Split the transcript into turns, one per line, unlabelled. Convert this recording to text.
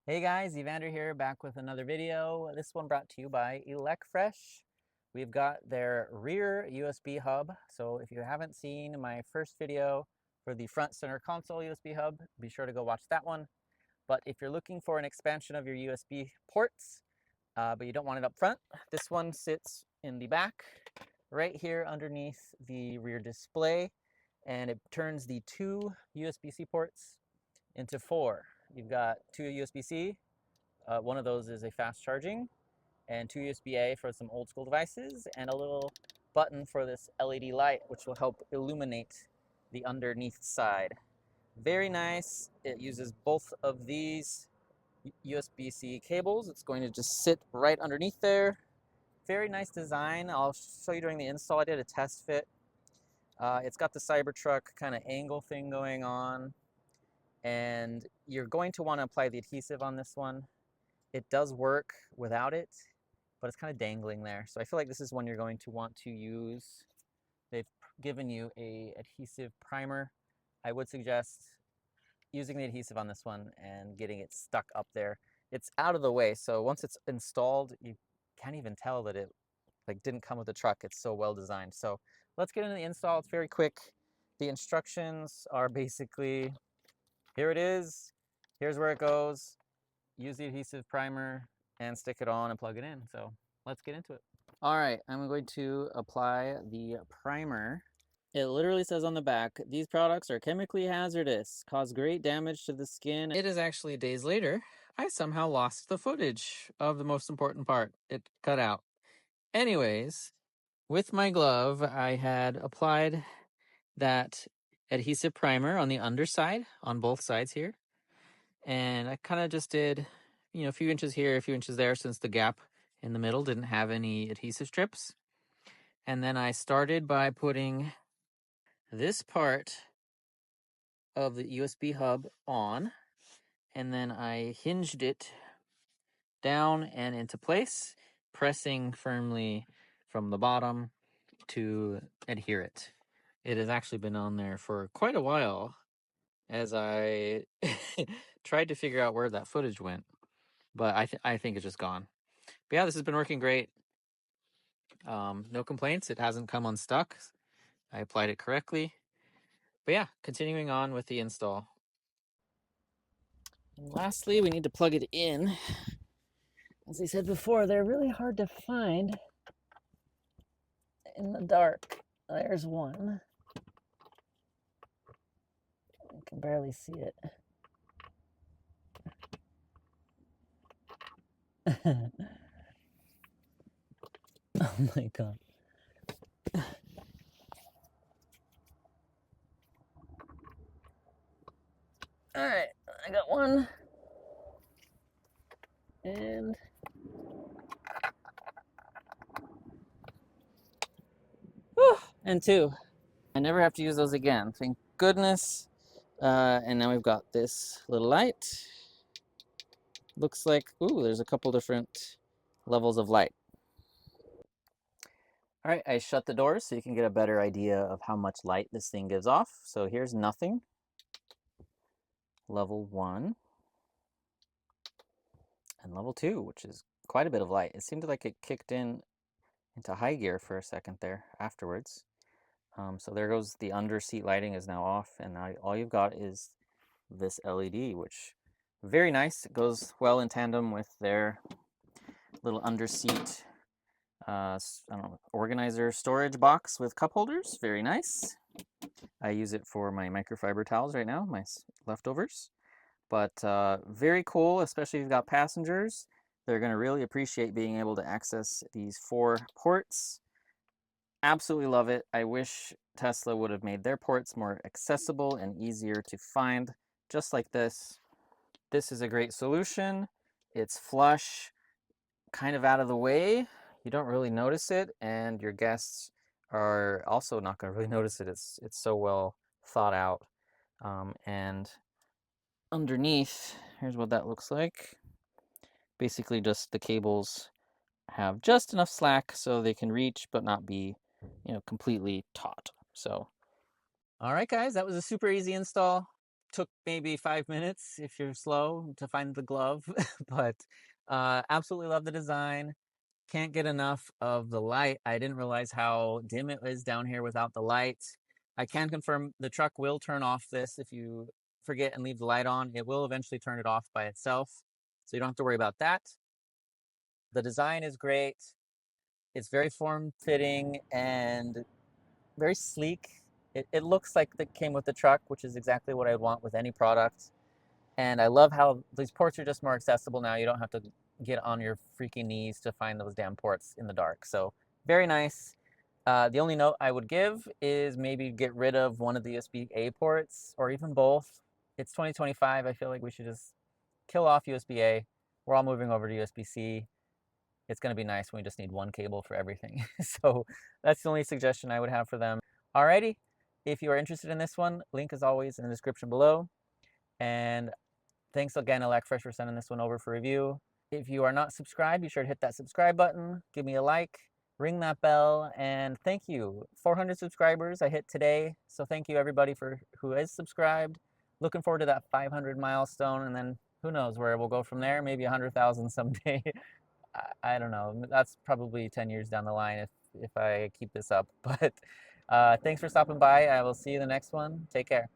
Hey guys, Evander here, back with another video. This one brought to you by Elecfresh. We've got their rear USB hub. So if you haven't seen my first video for the front center console USB hub, be sure to go watch that one. But if you're looking for an expansion of your USB ports, but you don't want it up front, this one sits in the back, right here underneath the rear display, and it turns the two USB-C ports into four. You've got two USB-C, one of those is a fast charging, and two USB-A for some old school devices, and a little button for this LED light, which will help illuminate the underneath side. Very nice. It uses both of these USB-C cables. It's going to just sit right underneath there. Very nice design. I'll show you during the install. I did a test fit. It's got the Cybertruck kind of angle thing going on, and you're going to want to apply the adhesive on this one. It does work without it, but it's kind of dangling there. So I feel like this is one you're going to want to use. They've given you a adhesive primer. I would suggest using the adhesive on this one and getting it stuck up there. It's out of the way, so once it's installed, you can't even tell that it didn't come with the truck. It's so well designed. So let's get into the install. It's very quick. The instructions are basically, here it is, here's where it goes. Use the adhesive primer and stick it on and plug it in. So let's get into it. All right, I'm going to apply the primer. It literally says on the back, these products are chemically hazardous, cause great damage to the skin. It is actually days later, I somehow lost the footage of the most important part. It cut out. Anyways, with my glove, I had applied that adhesive primer on the underside, on both sides here. And I kind of just did, a few inches here, a few inches there, since the gap in the middle didn't have any adhesive strips. And then I started by putting this part of the USB hub on, and then I hinged it down and into place, pressing firmly from the bottom to adhere it. It has actually been on there for quite a while as I tried to figure out where that footage went, but I think it's just gone. But yeah, this has been working great. No complaints. It hasn't come unstuck. I applied it correctly. But yeah, continuing on with the install. And lastly, we need to plug it in. As I said before, they're really hard to find in the dark. There's one. I can barely see it. Oh my god. Alright, I got one. And whew, and two. I never have to use those again. Thank goodness. And now we've got this little light. Looks like, ooh, there's a couple different levels of light. All right, I shut the doors so you can get a better idea of how much light this thing gives off. So here's nothing. Level 1. And level 2, which is quite a bit of light. It seemed like it kicked in into high gear for a second there afterwards. So there goes the under seat lighting is now off, and now all you've got is this LED, which very nice. It goes well in tandem with their little under seat I don't know, organizer storage box with cup holders. Very nice. I use it for my microfiber towels right now, my leftovers. But very cool, especially if you've got passengers. They're going to really appreciate being able to access these 4 ports. Absolutely love it. I wish Tesla would have made their ports more accessible and easier to find, just like this. This is a great solution. It's flush, kind of out of the way. You don't really notice it, and your guests are also not going to really notice it. It's so well thought out. And underneath, here's what that looks like. Basically just the cables have just enough slack so they can reach but not be, completely taut. So, all right, guys, that was a super easy install. took maybe 5 minutes if you're slow to find the glove, but absolutely love the design. Can't get enough of the light. I didn't realize how dim it is down here without the light. I can confirm the truck will turn off this if you forget and leave the light on. It will eventually turn it off by itself, so you don't have to worry about that. The design is great. It's very form-fitting and very sleek. It looks like it came with the truck, which is exactly what I want with any product. And I love how these ports are just more accessible now. You don't have to get on your freaking knees to find those damn ports in the dark. So very nice. The only note I would give is maybe get rid of one of the USB-A ports or even both. It's 2025. I feel like we should just kill off USB-A. We're all moving over to USB-C. It's going to be nice when we just need one cable for everything. So that's the only suggestion I would have for them. Alrighty, if you are interested in this one, link is always in the description below. And thanks again, Elecfresh, for sending this one over for review. If you are not subscribed, be sure to hit that subscribe button, give me a like, ring that bell, and thank you. 400 subscribers I hit today, so thank you everybody for who is subscribed. Looking forward to that 500 milestone, and then who knows where we'll go from there, maybe 100,000 someday. I don't know. That's probably 10 years down the line if I keep this up. But thanks for stopping by. I will see you in the next one. Take care.